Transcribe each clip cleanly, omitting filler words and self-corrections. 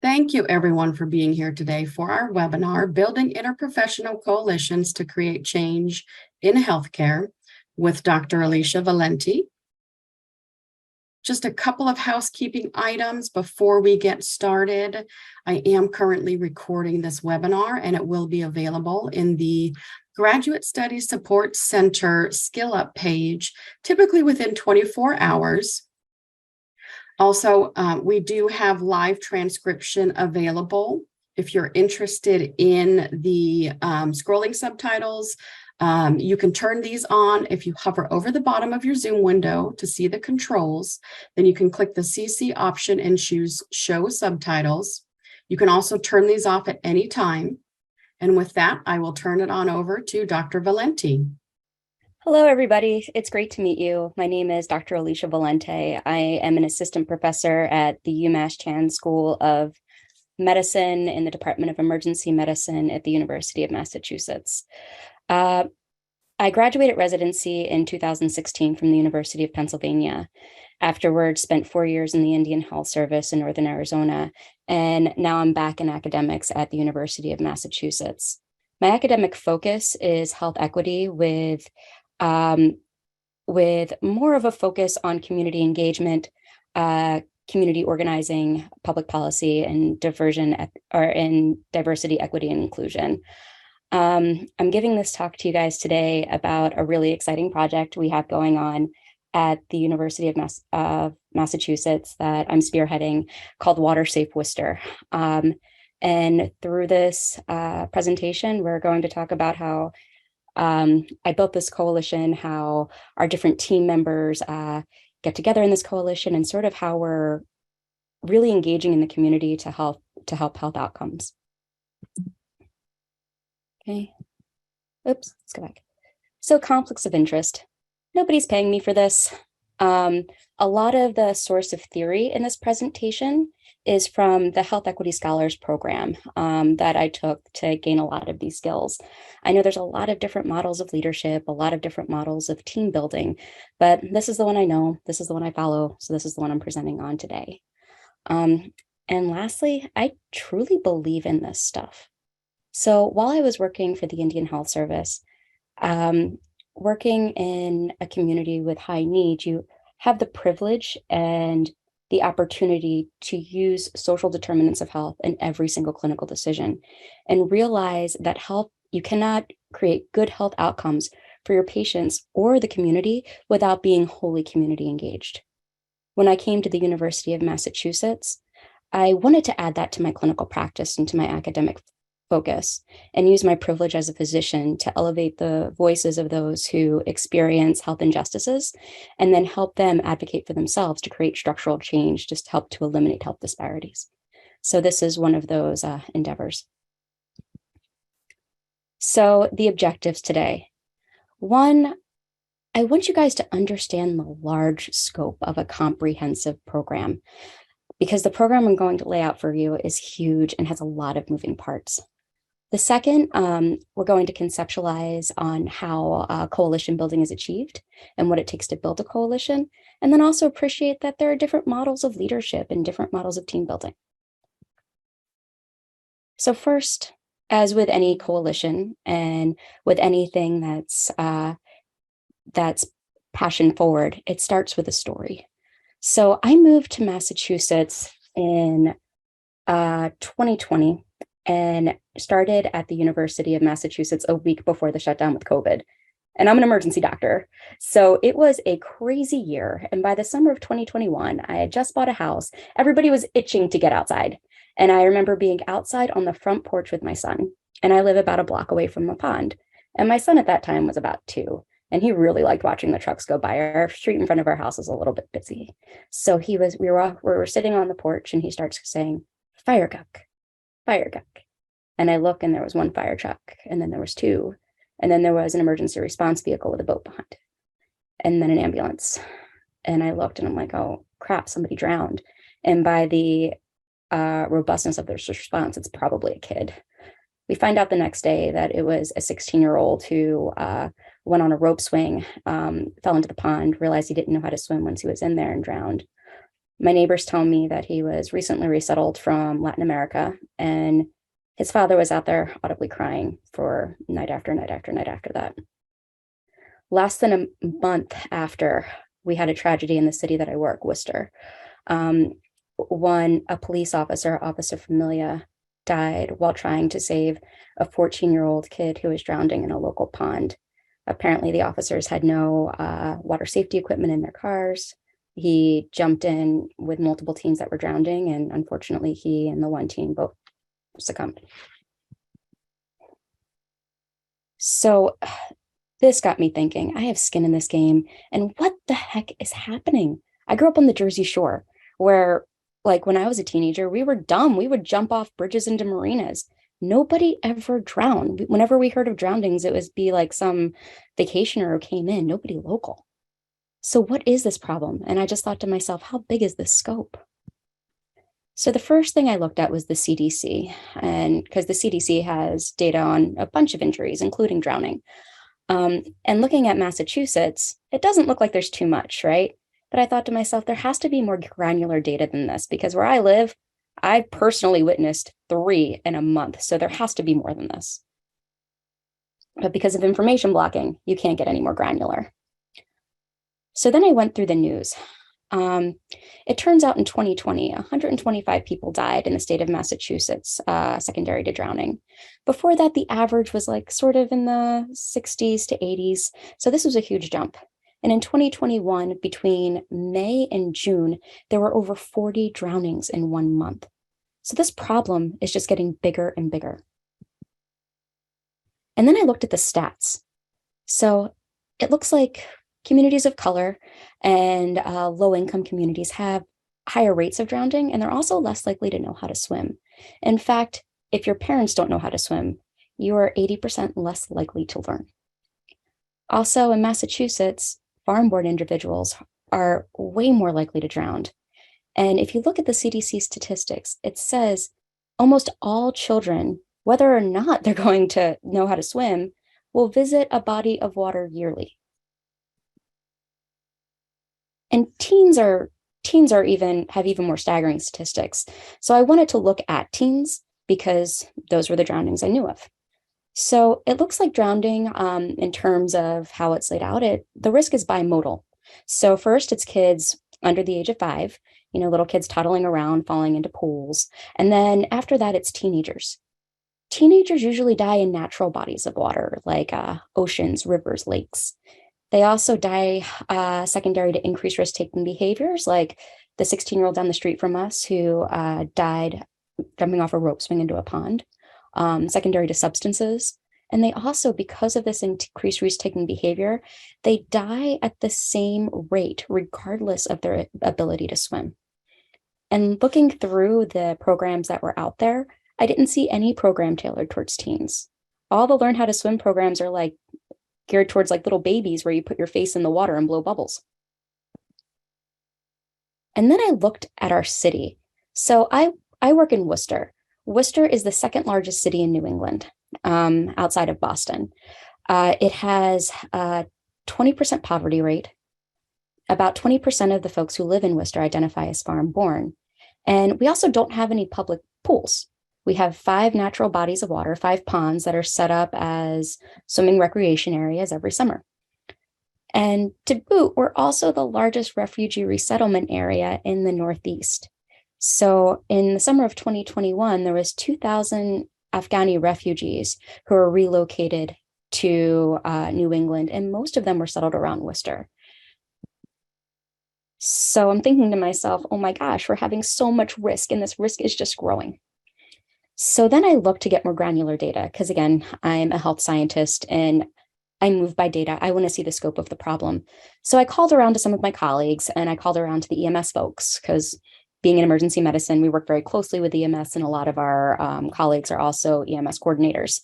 Thank you everyone for being here today for our webinar, Building Interprofessional Coalitions to Create Change in Healthcare with Dr. Alicia Valenti. Just a couple of housekeeping items before we get started. I am currently recording this webinar and it will be available in the Graduate Studies Support Center Skill Up page, typically within 24 hours. Also, we do have live transcription available. If you're interested in the scrolling subtitles, you can turn these on. If you hover over the bottom of your Zoom window to see the controls, then you can click the CC option and choose Show Subtitles. You can also turn these off at any time. And with that, I will turn it on over to Dr. Valenti. Hello, everybody. It's great to meet you. My name is Dr. Alicia Valenti. I am an assistant professor at the UMass Chan School of Medicine in the Department of Emergency Medicine at the University of Massachusetts. I graduated residency in 2016 from the University of Pennsylvania. Afterwards, spent 4 years in the Indian Health Service in Northern Arizona, and now I'm back in academics at the University of Massachusetts. My academic focus is health equity with more of a focus on community engagement, community organizing, public policy, and diversity, equity, and inclusion. I'm giving this talk to you guys today about a really exciting project we have going on at the University of Massachusetts that I'm spearheading called Safe Worcester. And through this presentation, we're going to talk about how I built this coalition, how our different team members get together in this coalition, and sort of how we're really engaging in the community to help health outcomes. Okay. Oops, let's go back. So conflicts of interest. Nobody's paying me for this. A lot of the source of theory in this presentation is from the Health Equity Scholars program that I took to gain a lot of these skills. I know there's a lot of different models of leadership, a lot of different models of team building, but this is the one I know, this is the one I follow, so this is the one I'm presenting on today. And lastly, I truly believe in this stuff. So while I was working for the Indian Health Service, working in a community with high needs, you have the privilege and the opportunity to use social determinants of health in every single clinical decision and realize that you cannot create good health outcomes for your patients or the community without being wholly community engaged. When I came to the University of Massachusetts, I wanted to add that to my clinical practice and to my academic focus and use my privilege as a physician to elevate the voices of those who experience health injustices and then help them advocate for themselves to create structural change, just to help to eliminate health disparities. So this is one of those endeavors. So the objectives today. One, I want you guys to understand the large scope of a comprehensive program because the program I'm going to lay out for you is huge and has a lot of moving parts. The second, we're going to conceptualize on how coalition building is achieved and what it takes to build a coalition, and then also appreciate that there are different models of leadership and different models of team building. So first, as with any coalition and with anything that's passion forward, it starts with a story. So I moved to Massachusetts in 2020 and started at the University of Massachusetts a week before the shutdown with COVID. And I'm an emergency doctor. So it was a crazy year. And by the summer of 2021, I had just bought a house. Everybody was itching to get outside. And I remember being outside on the front porch with my son. And I live about a block away from a pond. And my son at that time was about 2. And he really liked watching the trucks go by. Our street in front of our house is a little bit busy. So we were sitting on the porch and he starts saying, "Fire guck, fire guck." And I look and there was 1 fire truck, and then there was 2. And then there was an emergency response vehicle with a boat behind it, and then an ambulance. And I looked and I'm like, oh crap, somebody drowned. And by the robustness of their response, it's probably a kid. We find out the next day that it was a 16-year-old who went on a rope swing, fell into the pond, realized he didn't know how to swim once he was in there and drowned. My neighbors tell me that he was recently resettled from Latin America, and his father was out there audibly crying for night after night after night after that. Less than a month after we had a tragedy in the city that I work, Worcester, a police officer, Officer Familia, died while trying to save a 14-year-old kid who was drowning in a local pond. Apparently, the officers had no water safety equipment in their cars. He jumped in with multiple teams that were drowning, and unfortunately, he and the one team both succumbed. So this got me thinking, I have skin in this game, and what the heck is happening? I grew up on the Jersey Shore, where, like, when I was a teenager, we were dumb. We would jump off bridges into marinas. Nobody ever drowned. Whenever we heard of drownings, it was be like some vacationer who came in, nobody local. So what is this problem? And I just thought to myself, how big is this scope? So the first thing I looked at was the CDC, and because the CDC has data on a bunch of injuries, including drowning. And looking at Massachusetts, it doesn't look like there's too much, right? But I thought to myself, there has to be more granular data than this, because where I live, I personally witnessed 3 in a month. So there has to be more than this. But because of information blocking, you can't get any more granular. So then I went through the news. It turns out in 2020, 125 people died in the state of Massachusetts, secondary to drowning. Before that, the average was like sort of in the 60s to 80s. So this was a huge jump. And in 2021, between May and June, there were over 40 drownings in 1 month. So this problem is just getting bigger and bigger. And then I looked at the stats. So it looks like communities of color and low-income communities have higher rates of drowning, and they're also less likely to know how to swim. In fact, if your parents don't know how to swim, you are 80% less likely to learn. Also, in Massachusetts, farm-born individuals are way more likely to drown. And if you look at the CDC statistics, it says almost all children, whether or not they're going to know how to swim, will visit a body of water yearly. And teens have even more staggering statistics. So I wanted to look at teens because those were the drownings I knew of. So it looks like drowning, in terms of how it's laid out, the risk is bimodal. So first, it's kids under the age of 5, little kids toddling around, falling into pools. And then after that, it's teenagers. Teenagers usually die in natural bodies of water, like oceans, rivers, lakes. They also die secondary to increased risk-taking behaviors, like the 16-year-old down the street from us who died jumping off a rope swing into a pond, secondary to substances. And they also, because of this increased risk-taking behavior, they die at the same rate, regardless of their ability to swim. And looking through the programs that were out there, I didn't see any program tailored towards teens. All the learn how to swim programs are like geared towards like little babies where you put your face in the water and blow bubbles. And then I looked at our city. So I work in Worcester. Worcester is the second largest city in New England, outside of Boston. It has a 20% poverty rate. About 20% of the folks who live in Worcester identify as farm-born. And we also don't have any public pools. We have 5 natural bodies of water, 5 ponds that are set up as swimming recreation areas every summer. And to boot, we're also the largest refugee resettlement area in the Northeast. So in the summer of 2021, there was 2,000 Afghani refugees who were relocated to New England, and most of them were settled around Worcester. So I'm thinking to myself, oh my gosh, we're having so much risk, and this risk is just growing. So then I looked to get more granular data because, again, I'm a health scientist and I move by data. I want to see the scope of the problem. So I called around to some of my colleagues and I called around to the EMS folks because being in emergency medicine, we work very closely with EMS, and a lot of our colleagues are also EMS coordinators.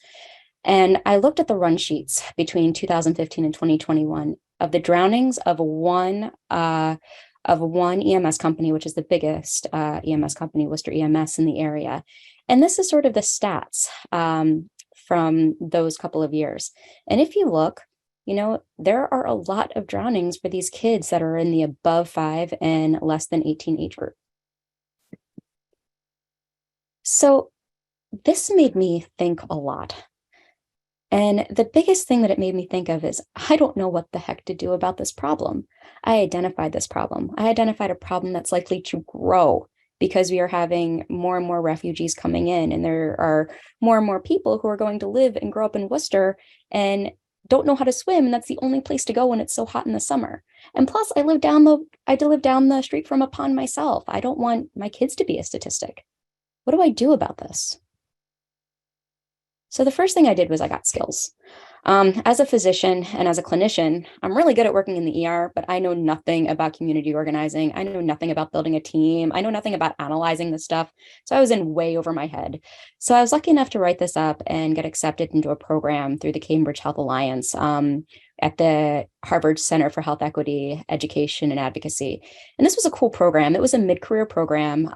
And I looked at the run sheets between 2015 and 2021 of the drownings of one EMS company, which is the biggest EMS company, Worcester EMS, in the area. And this is sort of the stats from those couple of years. And if you look, there are a lot of drownings for these kids that are in the above 5 and less than 18 age group. So this made me think a lot. And the biggest thing that it made me think of is, I don't know what the heck to do about this problem. I identified this problem. I identified a problem that's likely to grow because we are having more and more refugees coming in, and there are more and more people who are going to live and grow up in Worcester and don't know how to swim, and that's the only place to go when it's so hot in the summer. And plus, I live down the street from a pond myself. I don't want my kids to be a statistic. What do I do about this? So the first thing I did was I got skills. As a physician and as a clinician, I'm really good at working in the ER, but I know nothing about community organizing. I know nothing about building a team. I know nothing about analyzing this stuff. So I was in way over my head. So I was lucky enough to write this up and get accepted into a program through the Cambridge Health Alliance at the Harvard Center for Health Equity, Education, and Advocacy. And this was a cool program. It was a mid-career program.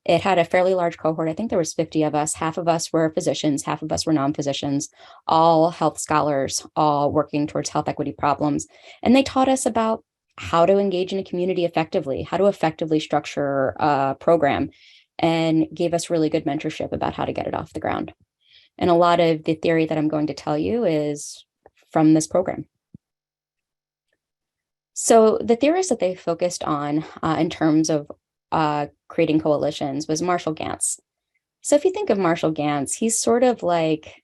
It had a fairly large cohort. I think there was 50 of us. Half of us were physicians, half of us were non-physicians, all health scholars, all working towards health equity problems. And they taught us about how to engage in a community effectively, how to effectively structure a program, and gave us really good mentorship about how to get it off the ground. And a lot of the theory that I'm going to tell you is from this program. So the theorists that they focused on in terms of creating coalitions was Marshall Gantz. So if you think of Marshall Gantz, he's sort of like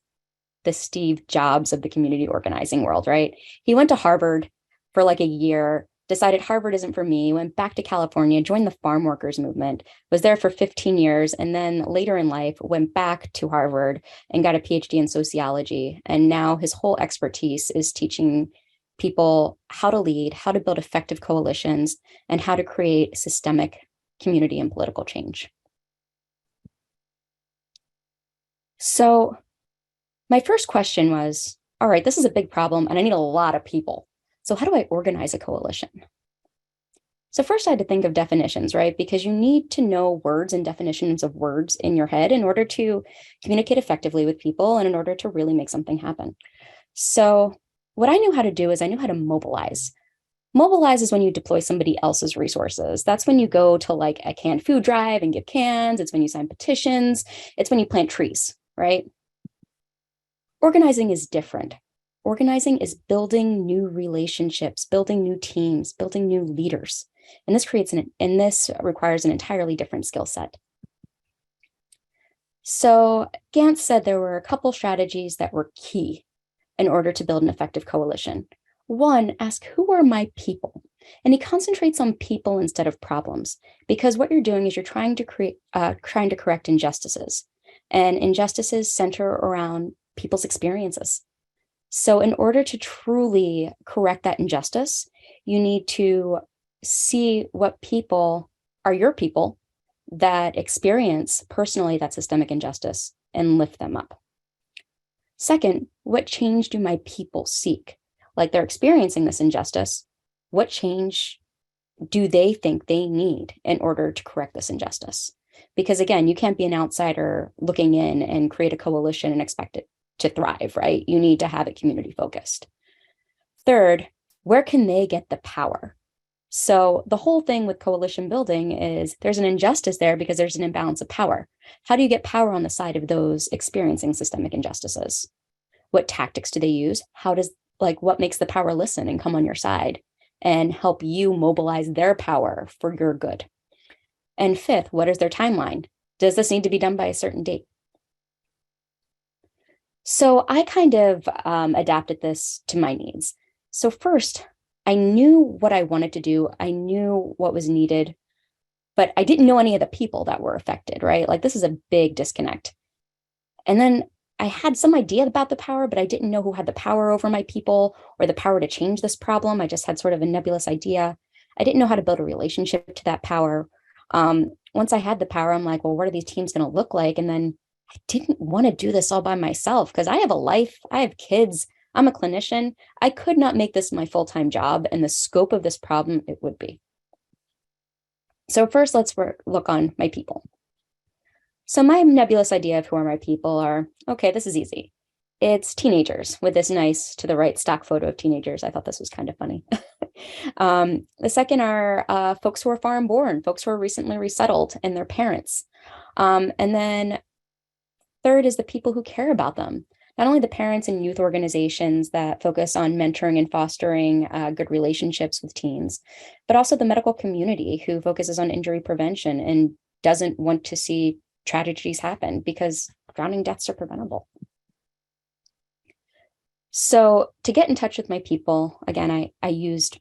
the Steve Jobs of the community organizing world, right? He went to Harvard for like a year, decided Harvard isn't for me, went back to California, joined the farm workers movement, was there for 15 years, and then later in life went back to Harvard and got a PhD in sociology. And now his whole expertise is teaching people how to lead, how to build effective coalitions, and how to create systemic community and political change. So my first question was, all right, this is a big problem and I need a lot of people. So how do I organize a coalition? So first I had to think of definitions, right? Because you need to know words and definitions of words in your head in order to communicate effectively with people and in order to really make something happen. So what I knew how to do is I knew how to mobilize. Mobilize is when you deploy somebody else's resources. That's when you go to like a canned food drive and give cans. It's when you sign petitions. It's when you plant trees, right? Organizing is different. Organizing is building new relationships, building new teams, building new leaders. And this requires an entirely different skill set. So Gantz said there were a couple strategies that were key in order to build an effective coalition. One, ask who are my people? And he concentrates on people instead of problems, because what you're doing is you're trying to correct injustices, and injustices center around people's experiences. So in order to truly correct that injustice, you need to see what people are your people that experience personally that systemic injustice and lift them up. Second, what change do my people seek? Like they're experiencing this injustice, what change do they think they need in order to correct this injustice? Because again, you can't be an outsider looking in and create a coalition and expect it to thrive, right? You need to have it community focused. Third, where can they get the power? So the whole thing with coalition building is there's an injustice there because there's an imbalance of power. How do you get power on the side of those experiencing systemic injustices? What tactics do they use? What makes the power listen and come on your side and help you mobilize their power for your good? And fifth, what is their timeline? Does this need to be done by a certain date? So I kind of adapted this to my needs. So first, I knew what I wanted to do. I knew what was needed, but I didn't know any of the people that were affected, right? Like this is a big disconnect. And then I had some idea about the power, but I didn't know who had the power over my people or the power to change this problem. I just had sort of a nebulous idea. I didn't know how to build a relationship to that power. Once I had the power, I'm like, well, what are these teams going to look like? And then I didn't want to do this all by myself because I have a life, I have kids, I'm a clinician. I could not make this my full-time job, and the scope of this problem it would be. So first, let's look on my people. So my nebulous idea of who are my people are, okay, this is easy. It's teenagers with this nice to the right stock photo of teenagers. I thought this was kind of funny. The second are folks who are foreign born, folks who are recently resettled, and their parents. And then third is the people who care about them. Not only the parents and youth organizations that focus on mentoring and fostering good relationships with teens, but also the medical community who focuses on injury prevention and doesn't want to see tragedies happen because drowning deaths are preventable. So to get in touch with my people, again, I used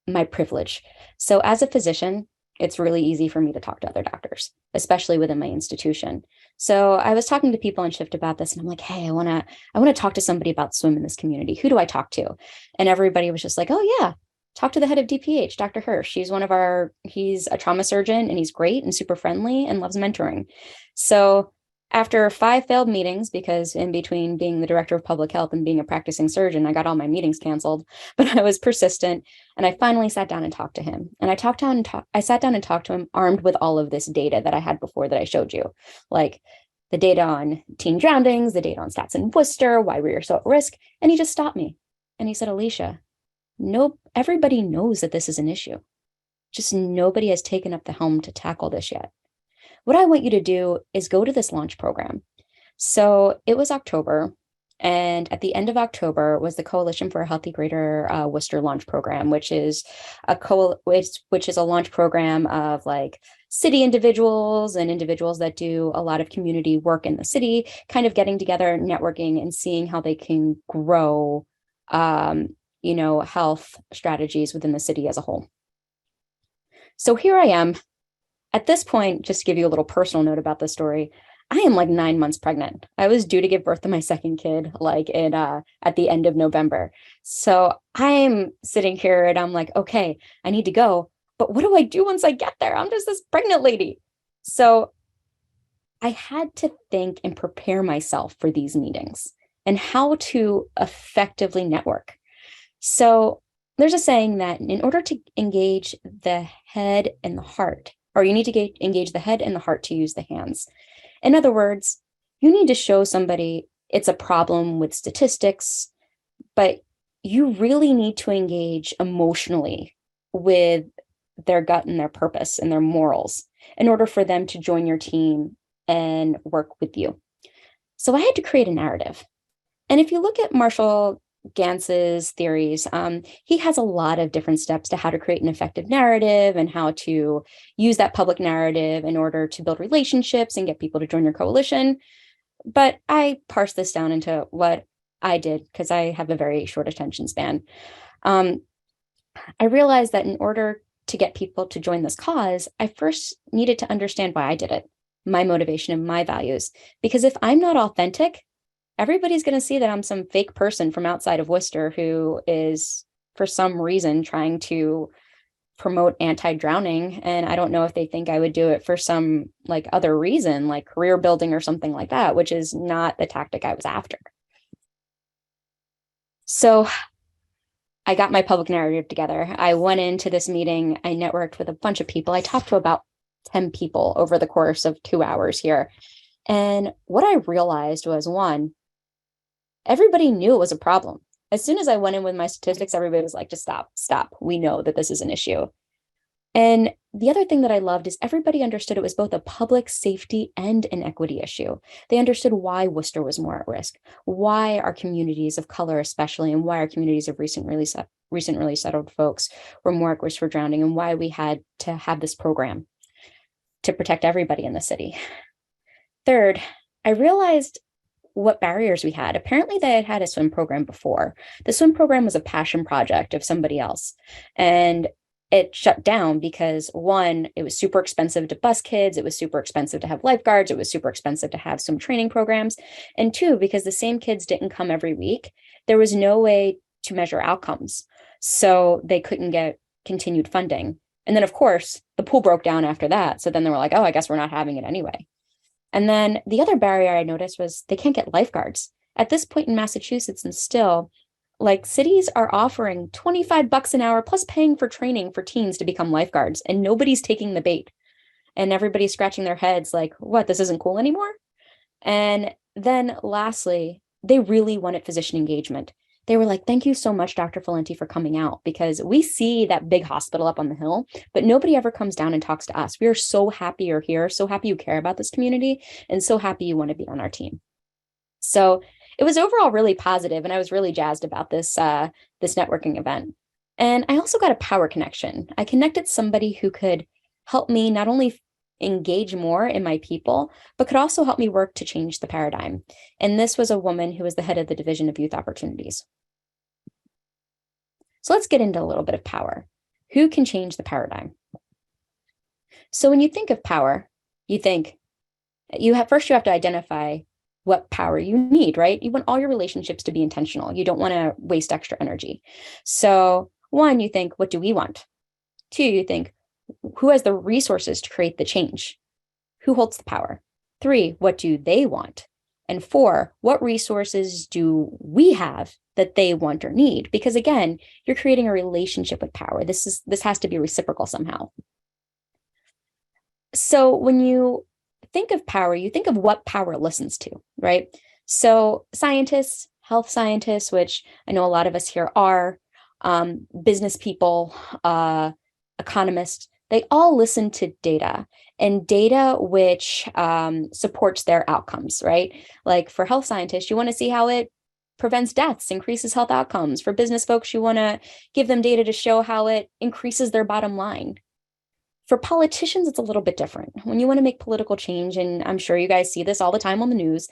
my privilege. So as a physician, it's really easy for me to talk to other doctors, especially within my institution. So I was talking to people on shift about this, and I'm like, hey, I want to talk to somebody about swim in this community. Who do I talk to? And everybody was just like, oh yeah, talk to the head of DPH, Dr. Hirsch. He's a trauma surgeon, and he's great and super friendly and loves mentoring. So after 5 failed meetings, because in between being the director of public health and being a practicing surgeon, I got all my meetings canceled, but I was persistent. And I finally sat down and talked to him. And I sat down and talked to him armed with all of this data that I had before that I showed you, like the data on teen drownings, the data on stats in Worcester, why we are so at risk. And he just stopped me. And he said, Alicia, nope, everybody knows that this is an issue. Just nobody has taken up the helm to tackle this yet. What I want you to do is go to this launch program. So it was October, and at the end of October was the Coalition for a Healthy Greater Worcester launch program, which is a launch program of like city individuals and individuals that do a lot of community work in the city, kind of getting together, networking, and seeing how they can grow, health strategies within the city as a whole. So here I am. At this point, just to give you a little personal note about this story, I am like 9 months pregnant. I was due to give birth to my second kid at the end of November. So I'm sitting here and I'm like, okay, I need to go. But what do I do once I get there? I'm just this pregnant lady. So I had to think and prepare myself for these meetings and how to effectively network. So there's a saying that in order to engage the head and the heart, or you need to engage the head and the heart to use the hands. In other words, you need to show somebody it's a problem with statistics, but you really need to engage emotionally with their gut and their purpose and their morals in order for them to join your team and work with you. So I had to create a narrative. And if you look at Marshall Gantz's theories, he has a lot of different steps to how to create an effective narrative and how to use that public narrative in order to build relationships and get people to join your coalition. But I parsed this down into what I did because I have a very short attention span. I realized that in order to get people to join this cause, I first needed to understand why I did it, my motivation and my values. Because if I'm not authentic, everybody's going to see that I'm some fake person from outside of Worcester who is, for some reason, trying to promote anti-drowning. And I don't know if they think I would do it for some like other reason, like career building or something like that, which is not the tactic I was after. So I got my public narrative together. I went into this meeting. I networked with a bunch of people. I talked to about 10 people over the course of 2 hours here. And what I realized was, one, everybody knew it was a problem. As soon as I went in with my statistics, everybody was like, just stop. We know that this is an issue. And the other thing that I loved is everybody understood it was both a public safety and an equity issue. They understood why Worcester was more at risk, why our communities of color especially, and why our communities of recently settled folks were more at risk for drowning, and why we had to have this program to protect everybody in the city. Third, I realized what barriers we had. Apparently they had had a swim program before. The swim program was a passion project of somebody else. And it shut down because, one, it was super expensive to bus kids. It was super expensive to have lifeguards. It was super expensive to have swim training programs. And two, because the same kids didn't come every week, there was no way to measure outcomes. So they couldn't get continued funding. And then, of course, the pool broke down after that. So then they were like, oh, I guess we're not having it anyway. And then the other barrier I noticed was they can't get lifeguards. At this point in Massachusetts, and still, like, cities are offering $25 an hour plus paying for training for teens to become lifeguards, and nobody's taking the bait. And everybody's scratching their heads like, what, this isn't cool anymore? And then lastly, they really wanted physician engagement. They were like, thank you so much, Dr. Valenti, for coming out, because we see that big hospital up on the hill, but nobody ever comes down and talks to us. We are so happy you're here, so happy you care about this community, and so happy you want to be on our team. So it was overall really positive, and I was really jazzed about this networking event. And I also got a power connection. I connected somebody who could help me not only engage more in my people, but could also help me work to change the paradigm. And this was a woman who was the head of the Division of Youth Opportunities. So let's get into a little bit of power. Who can change the paradigm? So when you think of power, you think you have to identify what power you need, right? You want all your relationships to be intentional. You don't want to waste extra energy. So one, you think, what do we want? Two, you think, who has the resources to create the change? Who holds the power? Three, what do they want? And four, what resources do we have that they want or need? Because again, you're creating a relationship with power. This has to be reciprocal somehow. So when you think of power, you think of what power listens to, right? So scientists, health scientists, which I know a lot of us here are, business people, economists, they all listen to data, and data which supports their outcomes, right? Like for health scientists, you want to see how it prevents deaths, increases health outcomes. For business folks, you want to give them data to show how it increases their bottom line. For politicians, it's a little bit different. When you want to make political change, and I'm sure you guys see this all the time on the news,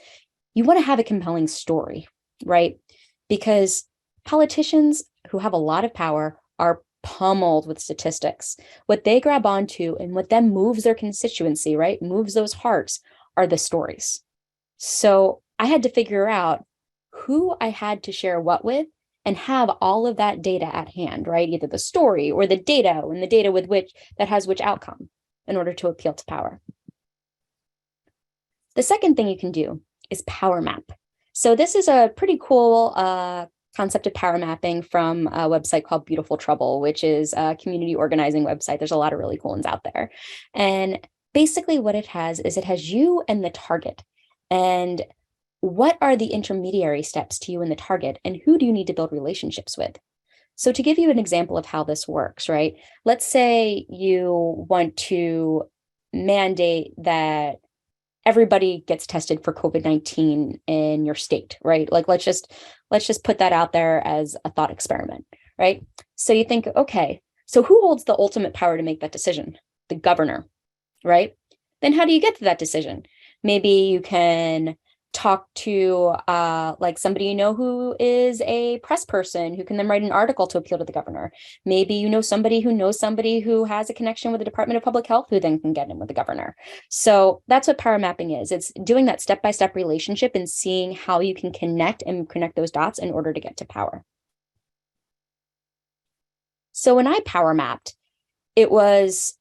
you want to have a compelling story, right? Because politicians who have a lot of power are pummeled with statistics. What they grab onto and what then moves their constituency, right, moves those hearts, are the stories. So I had to figure out who I had to share what with and have all of that data at hand, right? Either the story or the data, and the data with which that has which outcome in order to appeal to power. The second thing you can do is power map. So this is a pretty cool concept of power mapping from a website called Beautiful Trouble, which is a community organizing website. There's a lot of really cool ones out there. And basically what it has is it has you and the target. And what are the intermediary steps to you and the target? And who do you need to build relationships with? So to give you an example of how this works, right? Let's say you want to mandate that everybody gets tested for COVID-19 in your state, right? Like let's just put that out there as a thought experiment, right? So you think, okay, so who holds the ultimate power to make that decision? The governor, right? Then how do you get to that decision? Maybe you can talk to like somebody you know who is a press person who can then write an article to appeal to the governor. Maybe you know somebody who has a connection with the Department of Public Health who then can get in with the governor. So that's what power mapping is. It's doing that step-by-step relationship and seeing how you can connect those dots in order to get to power. So when I power mapped, it was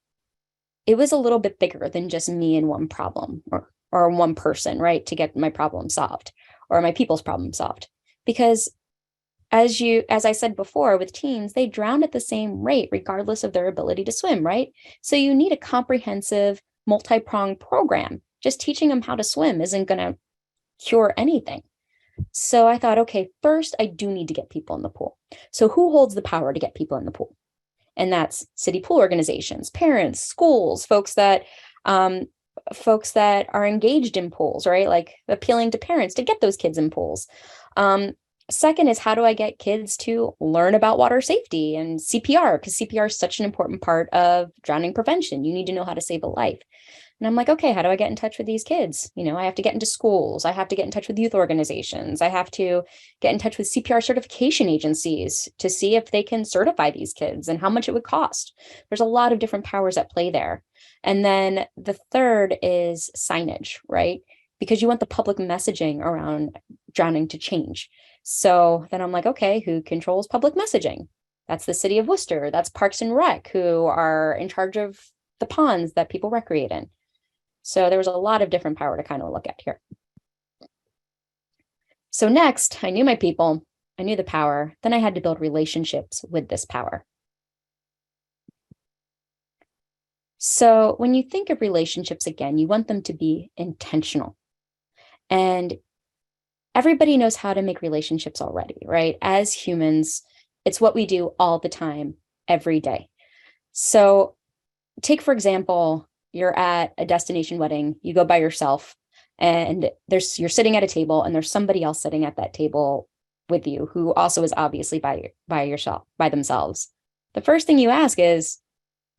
a little bit bigger than just me and one problem or one person, right, to get my problem solved or my people's problem solved. Because as I said before, with teens, they drown at the same rate, regardless of their ability to swim, right? So you need a comprehensive, multi-pronged program. Just teaching them how to swim isn't going to cure anything. So I thought, okay, first I do need to get people in the pool. So who holds the power to get people in the pool? And that's city pool organizations, parents, schools, folks that are engaged in pools, right? Like appealing to parents to get those kids in pools. Second is, how do I get kids to learn about water safety and CPR? Because CPR is such an important part of drowning prevention. You need to know how to save a life. And I'm like, okay, how do I get in touch with these kids? I have to get into schools. I have to get in touch with youth organizations. I have to get in touch with CPR certification agencies to see if they can certify these kids and how much it would cost. There's a lot of different powers at play there. And then the third is signage, right? Because you want the public messaging around drowning to change. So then I'm like, okay, who controls public messaging? That's the city of Worcester. That's Parks and Rec, who are in charge of the ponds that people recreate in. So there was a lot of different power to kind of look at here. So next, I knew my people, I knew the power, then I had to build relationships with this power. So when you think of relationships, again, you want them to be intentional. And everybody knows how to make relationships already, right? As humans, it's what we do all the time, every day. So take, for example, you're at a destination wedding, you go by yourself, and you're sitting at a table and there's somebody else sitting at that table with you who also is obviously by themselves. The first thing you ask is,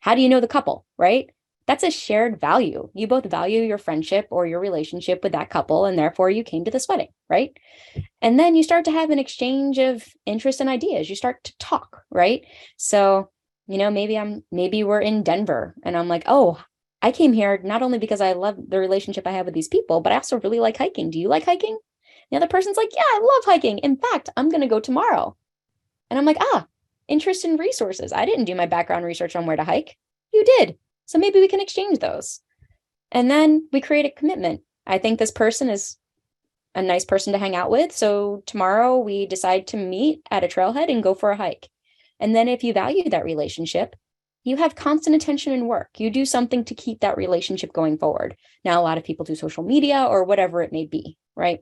how do you know the couple, right? That's a shared value. You both value your friendship or your relationship with that couple, and therefore you came to this wedding, right? And then you start to have an exchange of interest and ideas. You start to talk, right? So, maybe we're in Denver and I'm like, oh, I came here not only because I love the relationship I have with these people, but I also really like hiking. Do you like hiking? The other person's like, yeah, I love hiking. In fact, I'm going to go tomorrow. And I'm like, interest in resources. I didn't do my background research on where to hike. You did. So maybe we can exchange those. And then we create a commitment. I think this person is a nice person to hang out with. So tomorrow we decide to meet at a trailhead and go for a hike. And then if you value that relationship, you have constant attention and work. You do something to keep that relationship going forward. Now, a lot of people do social media or whatever it may be, right?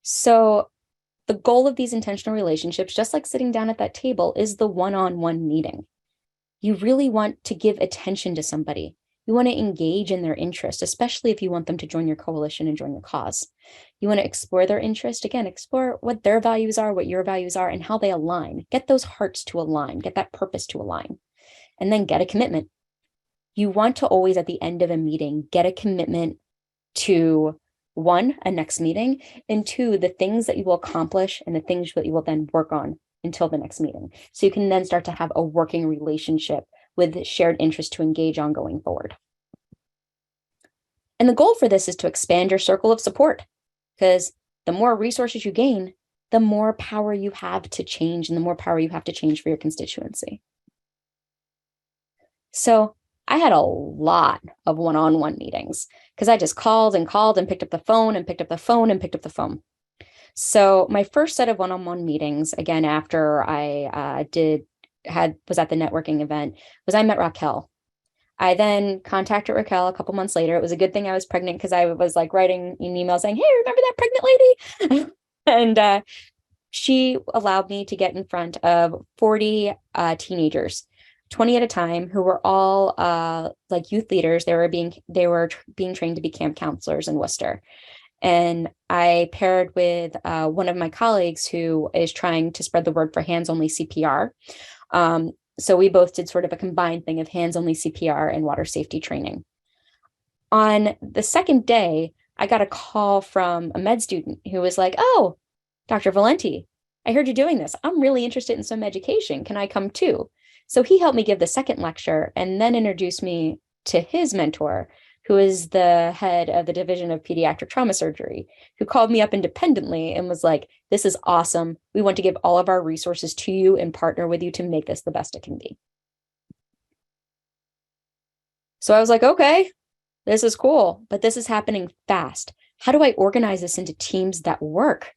So the goal of these intentional relationships, just like sitting down at that table, is the one-on-one meeting. You really want to give attention to somebody. You want to engage in their interest, especially if you want them to join your coalition and join your cause. You want to explore their interest. Again, explore what their values are, what your values are, and how they align. Get those hearts to align, get that purpose to align, and then get a commitment. You want to always, at the end of a meeting, get a commitment to, one, a next meeting, and two, the things that you will accomplish and the things that you will then work on until the next meeting. So you can then start to have a working relationship with shared interest to engage on going forward. And the goal for this is to expand your circle of support, because the more resources you gain, the more power you have to change and the more power you have to change for your constituency. So I had a lot of one-on-one meetings because I just called and called and picked up the phone and picked up the phone and picked up the phone. So my first set of one-on-one meetings, again, after I was at the networking event, was I met Raquel. I then contacted Raquel a couple months later. It was a good thing I was pregnant because I was like writing an email saying, hey, remember that pregnant lady? And she allowed me to get in front of 40 teenagers, 20 at a time, who were all like youth leaders. They were being trained to be camp counselors in Worcester. And I paired with one of my colleagues who is trying to spread the word for hands-only CPR. So we both did sort of a combined thing of hands-only CPR and water safety training. On the second day, I got a call from a med student who was like, oh, Dr. Valenti, I heard you're doing this. I'm really interested in some education. Can I come too? So he helped me give the second lecture and then introduced me to his mentor, who is the head of the Division of Pediatric Trauma Surgery, who called me up independently and was like, this is awesome. We want to give all of our resources to you and partner with you to make this the best it can be. So I was like, okay, this is cool, but this is happening fast. How do I organize this into teams that work?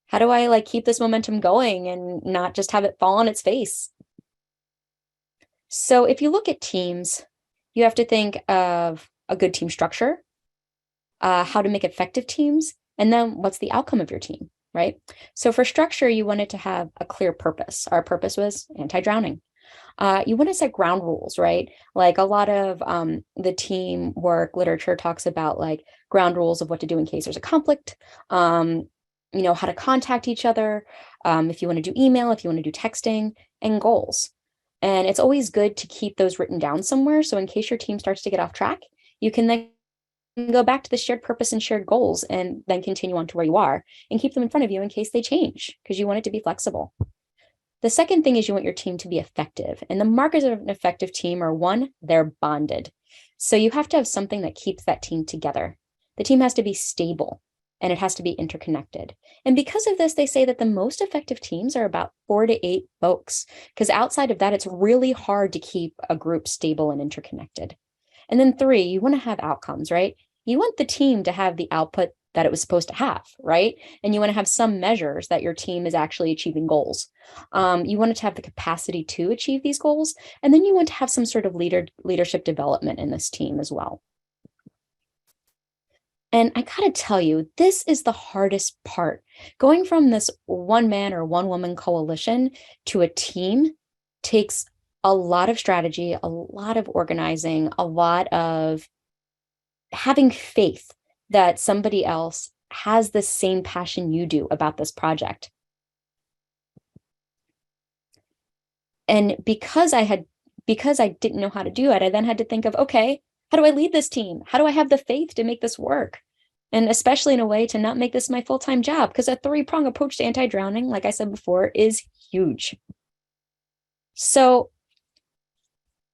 How do I keep this momentum going and not just have it fall on its face? So if you look at teams, you have to think of a good team structure, how to make effective teams, and then what's the outcome of your team, right? So for structure, you wanted to have a clear purpose. Our purpose was anti-drowning. You want to set ground rules, right? Like a lot of the teamwork literature talks about ground rules of what to do in case there's a conflict, how to contact each other, if you want to do email, if you want to do texting, and goals. And it's always good to keep those written down somewhere. So in case your team starts to get off track, you can then go back to the shared purpose and shared goals and then continue on to where you are and keep them in front of you in case they change, because you want it to be flexible. The second thing is you want your team to be effective. And the markers of an effective team are, one, they're bonded. So you have to have something that keeps that team together. The team has to be stable and it has to be interconnected. And because of this, they say that the most effective teams are about 4 to 8 folks, because outside of that, it's really hard to keep a group stable and interconnected. And then 3, you want to have outcomes, right? You want the team to have the output that it was supposed to have, right? And you want to have some measures that your team is actually achieving goals. You want it to have the capacity to achieve these goals. And then you want to have some sort of leadership development in this team as well. And I gotta tell you, this is the hardest part. Going from this one man or one woman coalition to a team takes a lot of strategy, a lot of organizing, a lot of having faith that somebody else has the same passion you do about this project. And because I didn't know how to do it, I then had to think of, okay, how do I lead this team? How do I have the faith to make this work? And especially in a way to not make this my full-time job, because a three-prong approach to anti-drowning, like I said before, is huge. So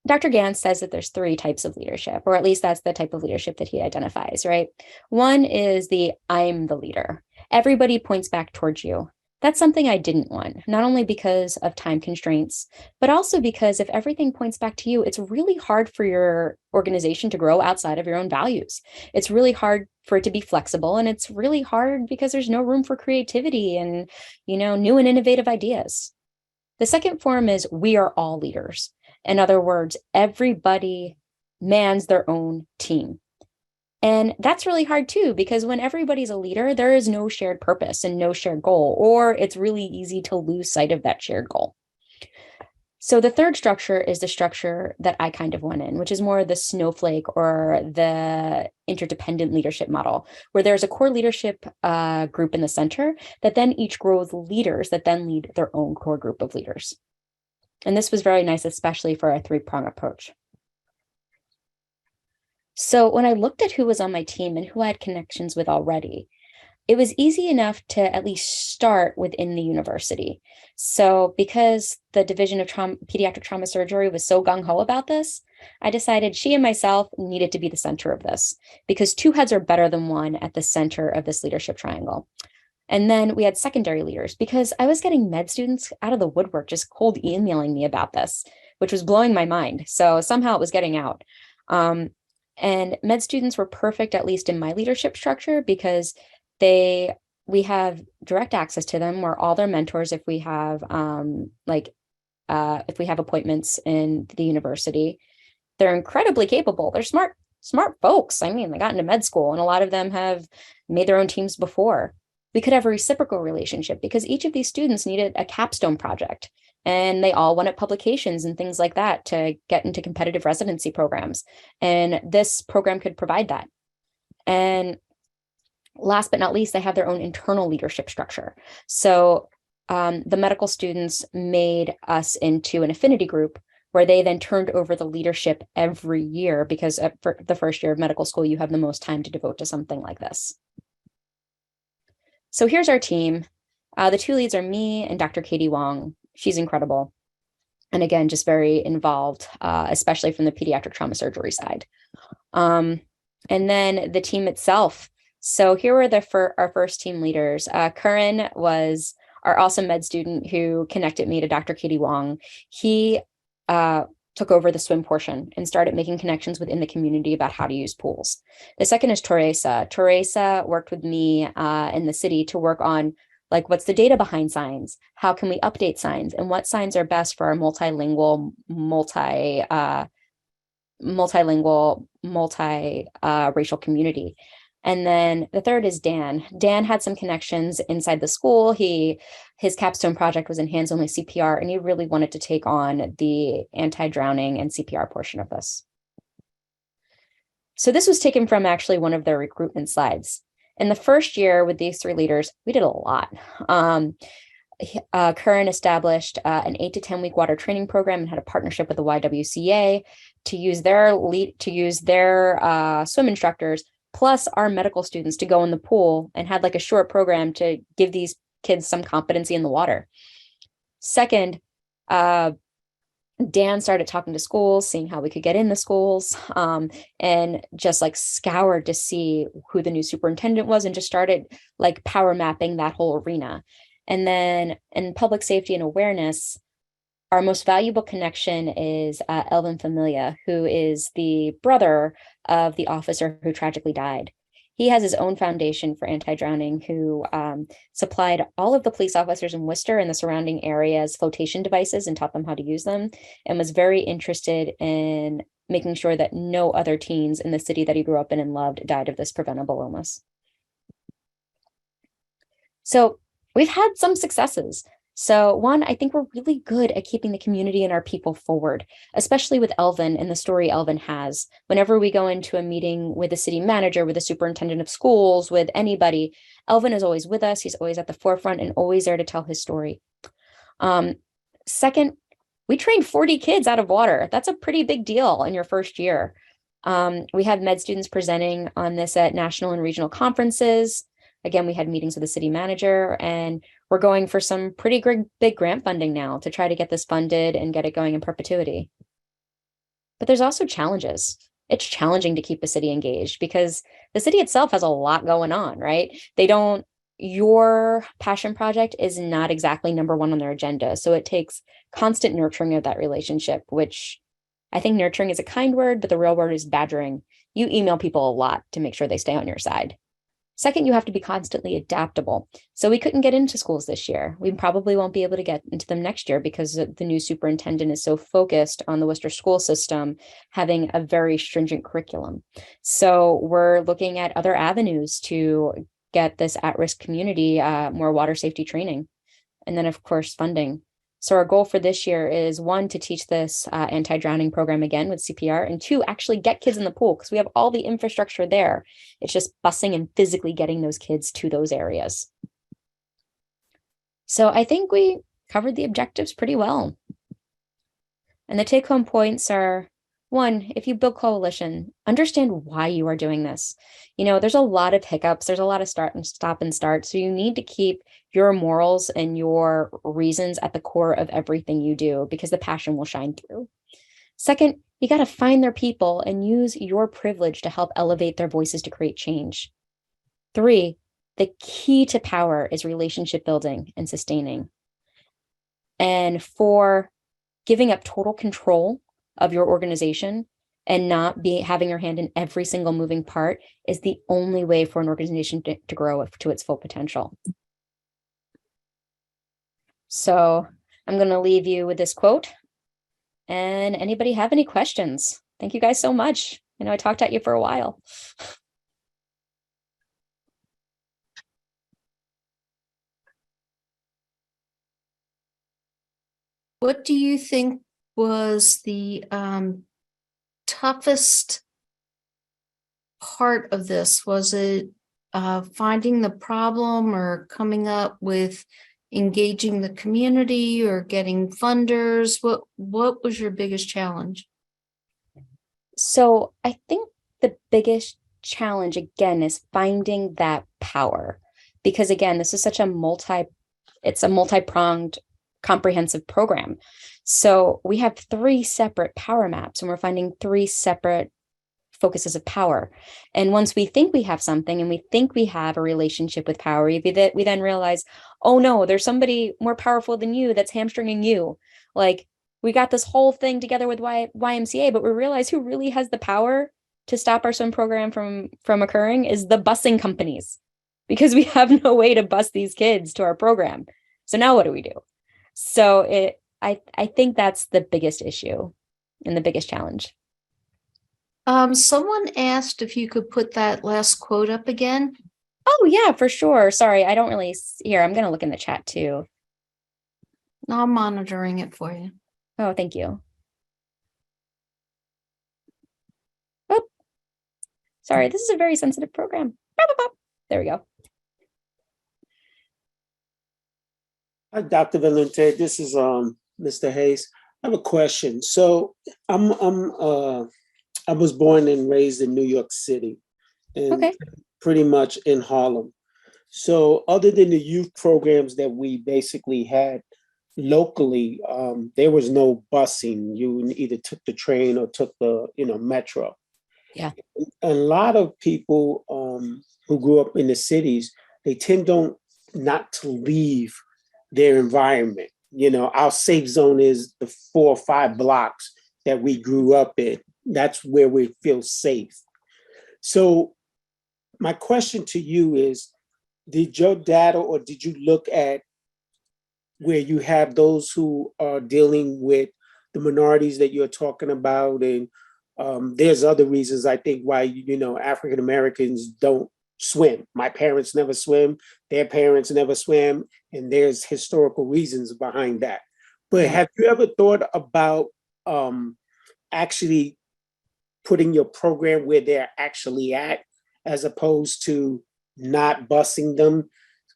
Dr. Gans says that there's three types of leadership, or at least that's the type of leadership that he identifies, right? One is the I'm the leader. Everybody points back towards you. That's something I didn't want, not only because of time constraints, but also because if everything points back to you, it's really hard for your organization to grow outside of your own values. It's really hard for it to be flexible, and it's really hard because there's no room for creativity and, new and innovative ideas. The second form is we are all leaders. In other words, everybody mans their own team. And that's really hard too, because when everybody's a leader, there is no shared purpose and no shared goal, or it's really easy to lose sight of that shared goal. So the third structure is the structure that I kind of went in, which is more the snowflake or the interdependent leadership model, where there's a core leadership group in the center that then each grows leaders that then lead their own core group of leaders. And this was very nice, especially for a three-prong approach. So when I looked at who was on my team and who I had connections with already, it was easy enough to at least start within the university. So because the Division of Pediatric Trauma Surgery was so gung-ho about this, I decided she and myself needed to be the center of this, because two heads are better than one at the center of this leadership triangle. And then we had secondary leaders, because I was getting med students out of the woodwork just cold emailing me about this, which was blowing my mind. So somehow it was getting out. And med students were perfect, at least in my leadership structure, because we have direct access to them. We're all their mentors if we have if we have appointments in the university. They're incredibly capable. They're smart folks. I mean, they got into med school, and a lot of them have made their own teams before. We could have a reciprocal relationship because each of these students needed a capstone project, and they all wanted publications and things like that to get into competitive residency programs. And this program could provide that. And last but not least, they have their own internal leadership structure. So the medical students made us into an affinity group where they then turned over the leadership every year, because for the first year of medical school, you have the most time to devote to something like this. So here's our team. The two leads are me and Dr. Katie Wong. She's incredible. And again, just very involved, especially from the pediatric trauma surgery side. And then the team itself. So here were our first team leaders. Curran was our awesome med student who connected me to Dr. Katie Wong. He took over the swim portion and started making connections within the community about how to use pools. The second is Teresa. Teresa worked with me in the city to work on what's the data behind signs? How can we update signs? And what signs are best for our multilingual, multi-racial community? And then the third is Dan. Dan had some connections inside the school. His capstone project was in hands-only CPR, and he really wanted to take on the anti-drowning and CPR portion of this. So this was taken from actually one of their recruitment slides. In the first year with these three leaders, we did a lot. Curran established an 8 to 10 week water training program and had a partnership with the YWCA to use their swim instructors plus our medical students to go in the pool, and had a short program to give these kids some competency in the water. Second, Dan started talking to schools, seeing how we could get in the schools, and just scoured to see who the new superintendent was, and just started power mapping that whole arena. And then in public safety and awareness, our most valuable connection is Elvin Familia, who is the brother of the officer who tragically died. He has his own foundation for anti-drowning, who supplied all of the police officers in Worcester and the surrounding areas flotation devices and taught them how to use them, and was very interested in making sure that no other teens in the city that he grew up in and loved died of this preventable illness. So we've had some successes. So one, I think we're really good at keeping the community and our people forward, especially with Elvin and the story Elvin has. Whenever we go into a meeting with the city manager, with the superintendent of schools, with anybody, Elvin is always with us. He's always at the forefront and always there to tell his story. Second, we trained 40 kids out of water. That's a pretty big deal in your first year. We have med students presenting on this at national and regional conferences. Again, we had meetings with the city manager, and we're going for some pretty big grant funding now to try to get this funded and get it going in perpetuity. But there's also challenges. It's challenging to keep the city engaged because the city itself has a lot going on, right? Your passion project is not exactly number one on their agenda. So it takes constant nurturing of that relationship, which I think nurturing is a kind word, but the real word is badgering. You email people a lot to make sure they stay on your side. Second, you have to be constantly adaptable. So we couldn't get into schools this year. We probably won't be able to get into them next year because the new superintendent is so focused on the Worcester school system having a very stringent curriculum. So we're looking at other avenues to get this at-risk community more water safety training. And then, of course, funding. So our goal for this year is one, to teach this anti-drowning program again with CPR, and two, actually get kids in the pool because we have all the infrastructure there. It's just busing and physically getting those kids to those areas. So I think we covered the objectives pretty well. And the take-home points are, one, if you build coalition, understand why you are doing this. There's a lot of hiccups. There's a lot of stop and start. So you need to keep your morals and your reasons at the core of everything you do because the passion will shine through. Second, you got to find their people and use your privilege to help elevate their voices to create change. Three, the key to power is relationship building and sustaining. And four, giving up total control of your organization and not having your hand in every single moving part is the only way for an organization to grow to its full potential. So I'm going to leave you with this quote. And anybody have any questions? Thank you guys so much. I know I talked at you for a while. What do you think was the toughest part of this? Was it finding the problem or coming up with engaging the community or getting funders? What was your biggest challenge? So I think the biggest challenge again is finding that power, because again, this is such a multi-pronged comprehensive program. So we have 3 separate power maps and we're finding 3 separate focuses of power. And once we think we have something and we think we have a relationship with power, we then realize, oh no, there's somebody more powerful than you that's hamstringing you. Like, we got this whole thing together with YMCA, but we realize who really has the power to stop our swim program from occurring is the busing companies, because we have no way to bus these kids to our program. So now what do we do? So I think that's the biggest issue and the biggest challenge. Someone asked if you could put that last quote up again. Oh yeah, for sure. Sorry, I don't really here. I'm going to look in the chat too. I'm monitoring it for you. Oh, thank you. Oh, sorry, this is a very sensitive program. There we go. Hi, Dr. Valente. This is Mr. Hayes. I have a question. So I was born and raised in New York City, and pretty much in Harlem. So other than the youth programs that we basically had locally, there was no busing. You either took the train or took the metro. Yeah. A lot of people who grew up in the cities, they tend not to leave their environment. Our safe zone is the 4 or 5 blocks that we grew up in. That's where we feel safe. So my question to you is, did your data, or did you look at where you have those who are dealing with the minorities that you're talking about, and There's other reasons I think why, African Americans don't swim. My parents never swim, their parents never swim, and there's historical reasons behind that. But have you ever thought about actually putting your program where they're actually at, as opposed to not busing them?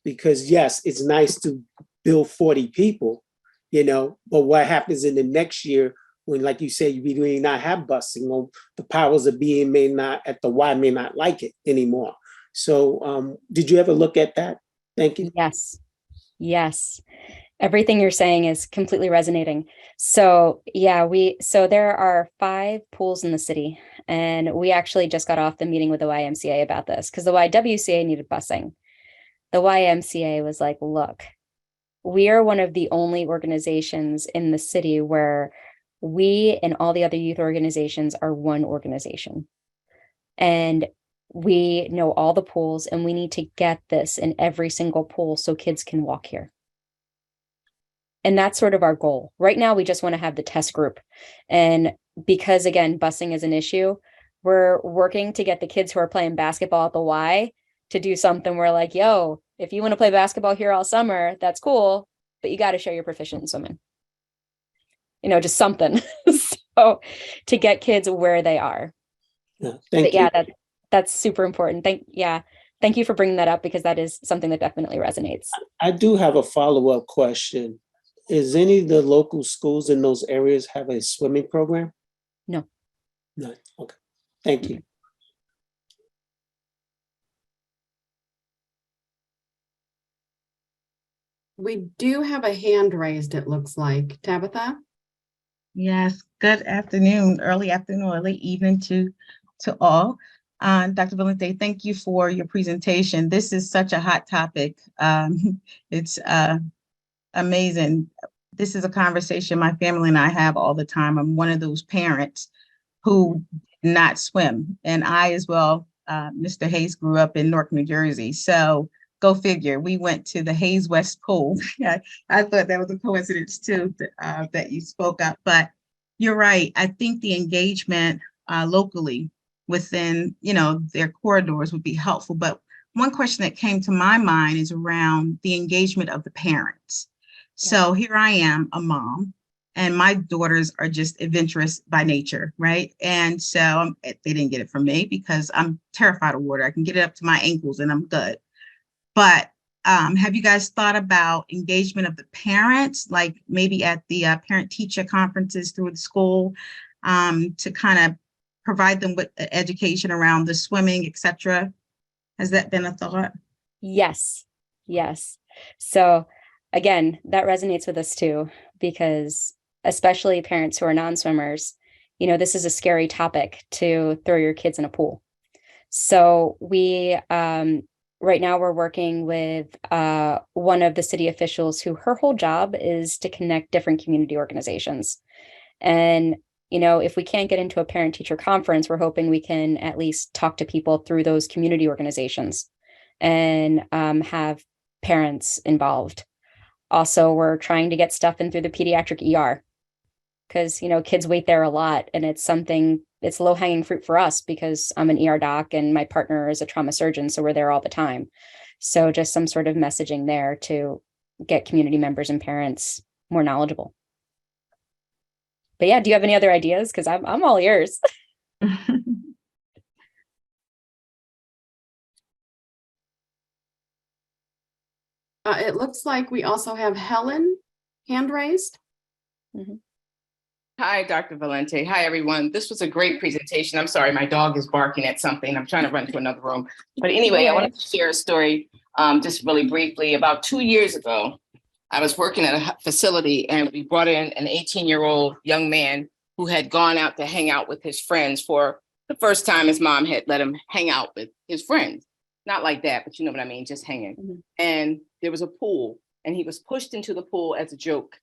Because yes, it's nice to build 40 people, but what happens in the next year when, like you say, we may not have busing, or the powers of being may not like it anymore. So did you ever look at that? Thank you. Yes. Yes. Everything you're saying is completely resonating. So yeah, so there are 5 pools in the city, and we actually just got off the meeting with the YMCA about this because the YWCA needed busing. The YMCA was like, look, we are one of the only organizations in the city where we and all the other youth organizations are one organization. And we know all the pools, and we need to get this in every single pool so kids can walk here. And that's sort of our goal. Right now, we just want to have the test group. And because, again, busing is an issue, we're working to get the kids who are playing basketball at the Y to do something. We're like, yo, if you want to play basketball here all summer, that's cool, but you got to show you're proficient in swimming. Just something. So to get kids where they are. Yeah, thank you. Yeah, that's super important. Thank you for bringing that up, because that is something that definitely resonates. I do have a follow-up question. Is any of the local schools in those areas have a swimming program? No. No. Okay. Thank you. We do have a hand raised, it looks like. Tabitha? Yes, good afternoon, early afternoon or late evening to all. Dr. Valente, thank you for your presentation. This is such a hot topic. It's amazing. This is a conversation my family and I have all the time. I'm one of those parents who did not swim, and I as well. Mr. Hayes grew up in Newark, New Jersey, so go figure. We went to the Hayes West Pool. I thought that was a coincidence too, that you spoke up, but you're right. I think the engagement locally within, their corridors would be helpful. But one question that came to my mind is around the engagement of the parents. So here I am, a mom, and my daughters are just adventurous by nature, right? And so they didn't get it from me because I'm terrified of water. I can get it up to my ankles and I'm good. But have you guys thought about engagement of the parents, like maybe at the parent-teacher conferences through the school, to kind of provide them with education around the swimming, et cetera? Has that been a thought? Yes. So again, that resonates with us too, because especially parents who are non-swimmers, this is a scary topic to throw your kids in a pool. So we, right now we're working with one of the city officials who her whole job is to connect different community organizations. And, if we can't get into a parent-teacher conference, we're hoping we can at least talk to people through those community organizations and have parents involved. Also, we're trying to get stuff in through the pediatric ER because, kids wait there a lot, and it's low-hanging fruit for us because I'm an ER doc and my partner is a trauma surgeon, so we're there all the time. So just some sort of messaging there to get community members and parents more knowledgeable. But yeah, do you have any other ideas? Because I'm all ears. It looks like we also have Helen hand raised. Mm-hmm. Hi, Dr. Valente. Hi, everyone. This was a great presentation. I'm sorry, my dog is barking at something. I'm trying to run to another room. But anyway, I wanted to share a story just really briefly. About 2 years ago, I was working at a facility and we brought in an 18-year-old young man who had gone out to hang out with his friends for the first time. His mom had let him hang out with his friends. Not like that, but you know what I mean, just hanging. Mm-hmm. And there was a pool and he was pushed into the pool as a joke.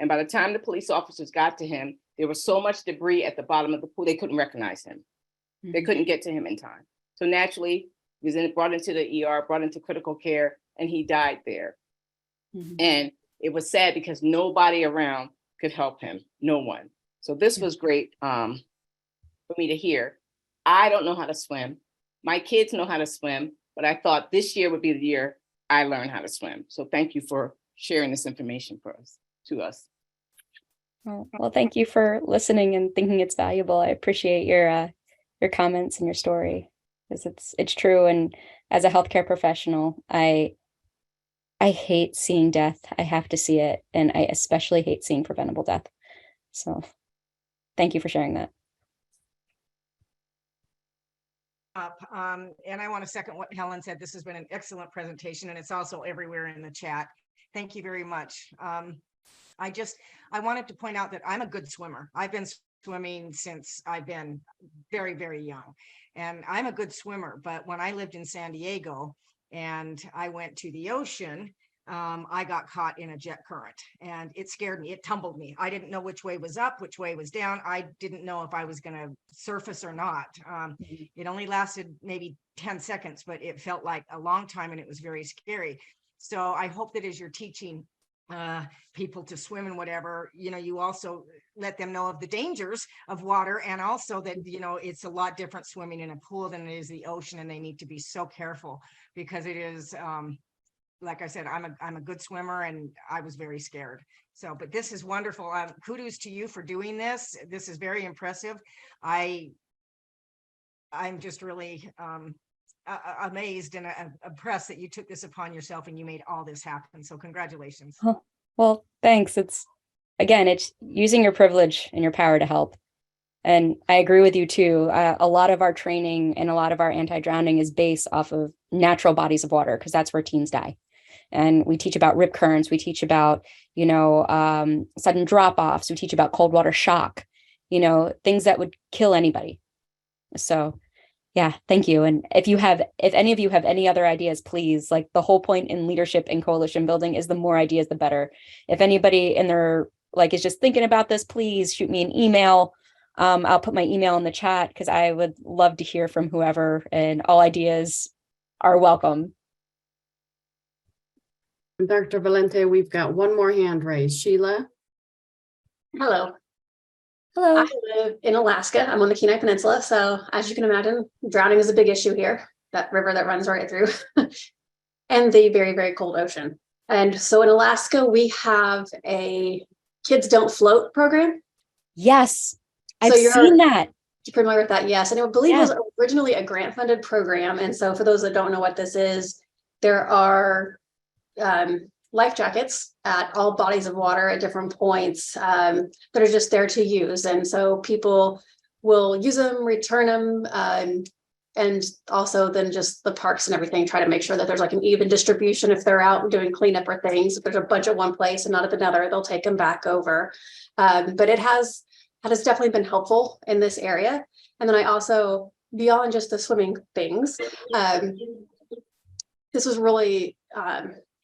And by the time the police officers got to him, there was so much debris at the bottom of the pool, they couldn't recognize him. Mm-hmm. They couldn't get to him in time. So naturally, he was brought into the ER, brought into critical care, and he died there. Mm-hmm. And it was sad because nobody around could help him, no one. So this was great for me to hear. I don't know how to swim. My kids know how to swim, but I thought this year would be the year I learn how to swim. So thank you for sharing this information to us. Well, thank you for listening and thinking it's valuable. I appreciate your comments and your story, because it's true. And as a healthcare professional, I hate seeing death. I have to see it, and I especially hate seeing preventable death. So, thank you for sharing that. And I want to second what Helen said. This has been an excellent presentation, and it's also everywhere in the chat. Thank you very much. I wanted to point out that I'm a good swimmer. I've been swimming since I've been very, very young, and I'm a good swimmer. But when I lived in San Diego and I went to the ocean, I got caught in a jet current, and it scared me. It tumbled me. I didn't know which way was up, which way was down. I didn't know if I was going to surface or not. It only lasted maybe 10 seconds, but it felt like a long time, and it was very scary. So I hope that as you're teaching people to swim and whatever, you also let them know of the dangers of water, and also that, it's a lot different swimming in a pool than it is the ocean, and they need to be so careful, because it is, like I said, I'm a good swimmer, and I was very scared. So, but this is wonderful. Kudos to you for doing this. This is very impressive. I'm just really amazed and impressed that you took this upon yourself and you made all this happen. So congratulations. Oh, well, thanks. It's using your privilege and your power to help. And I agree with you too. A lot of our training and a lot of our anti-drowning is based off of natural bodies of water, because that's where teens die. And we teach about rip currents. We teach about, sudden drop-offs. We teach about cold water shock, things that would kill anybody. So yeah, thank you. And if any of you have any other ideas, please, like, the whole point in leadership and coalition building is the more ideas, the better. If anybody in their is just thinking about this, please shoot me an email. I'll put my email in the chat, because I would love to hear from whoever, and all ideas are welcome. Dr. Valente, we've got one more hand raised. Sheila? Hello. Hello. I live in Alaska. I'm on the Kenai Peninsula. So as you can imagine, drowning is a big issue here, that river that runs right through, and the very, very cold ocean. And so in Alaska, we have a Kids Don't Float program. Yes, I've So seen that. You're familiar with that? Yes. And I believe it was originally a grant funded program. And so for those that don't know what this is, there are life jackets at all bodies of water at different points that are just there to use. And so people will use them, return them, and also then just the parks and everything try to make sure that there's like an even distribution. If they're out doing cleanup or things, if there's a bunch at one place and not at another, they'll take them back over. But it has definitely been helpful in this area. And then I also, beyond just the swimming things, this was really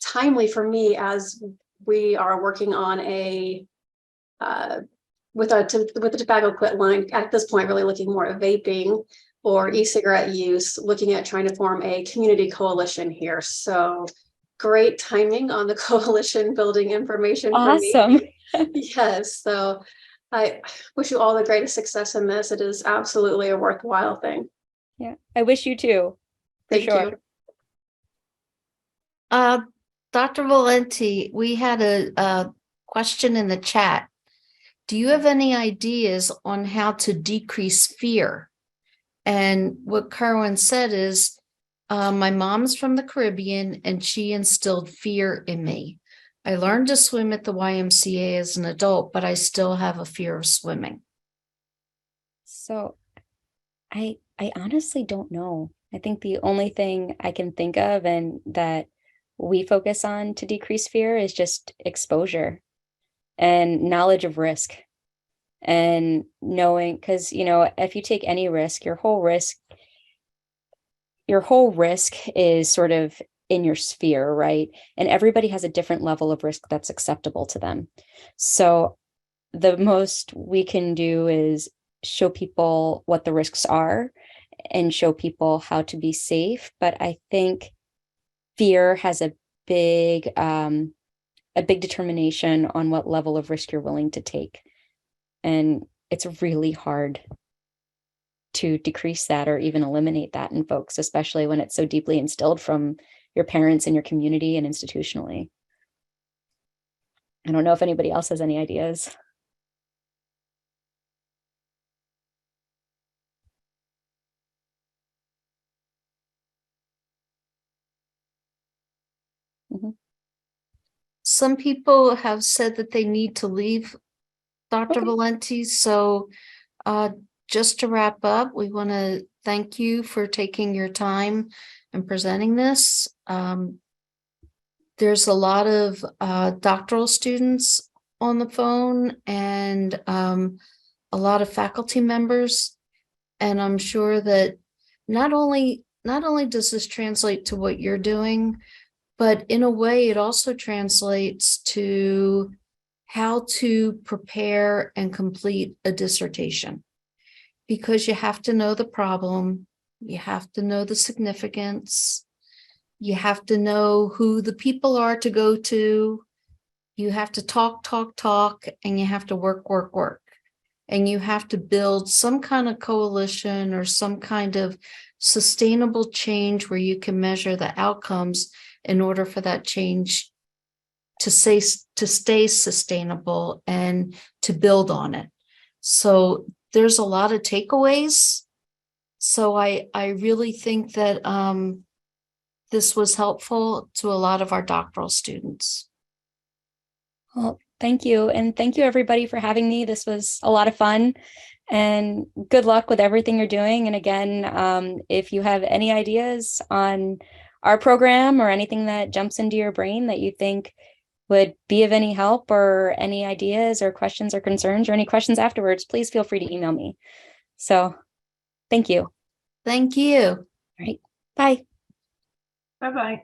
timely for me, as we are working on with the tobacco quit line at this point, really looking more at vaping or e-cigarette use, looking at trying to form a community coalition here. So great timing on the coalition building information. Awesome. For me. Yes. So I wish you all the greatest success in this. It is absolutely a worthwhile thing. Yeah, I wish you too. For Thank sure. you. Dr. Valenti, we had a question in the chat. Do you have any ideas on how to decrease fear? And what Carwin said is, my mom's from the Caribbean and she instilled fear in me. I learned to swim at the YMCA as an adult, but I still have a fear of swimming. So I honestly don't know. I think the only thing I can think of and that we focus on to decrease fear is just exposure and knowledge of risk, and knowing, because if you take any risk, your whole risk is sort of in your sphere, right? And everybody has a different level of risk that's acceptable to them. So the most we can do is show people what the risks are and show people how to be safe. But I think fear has a big determination on what level of risk you're willing to take. And it's really hard. to decrease that or even eliminate that in folks, especially when it's so deeply instilled from your parents and your community and institutionally. I don't know if anybody else has any ideas. Some people have said that they need to leave, Dr. Okay. Valenti. So just to wrap up, we want to thank you for taking your time and presenting this. There's a lot of doctoral students on the phone and a lot of faculty members. And I'm sure that not only does this translate to what you're doing, but in a way, it also translates to how to prepare and complete a dissertation. Because you have to know the problem, you have to know the significance, you have to know who the people are to go to, you have to talk, and you have to work. And you have to build some kind of coalition or some kind of sustainable change where you can measure the outcomes in order for that change to stay sustainable and to build on it. So there's a lot of takeaways. So I really think that this was helpful to a lot of our doctoral students. Well, thank you. And thank you everybody for having me. This was a lot of fun, and good luck with everything you're doing. And again, if you have any ideas on our program or anything that jumps into your brain that you think would be of any help, or any ideas or questions or concerns or any questions afterwards, please feel free to email me. So thank you. Thank you. All right. Bye. Bye-bye.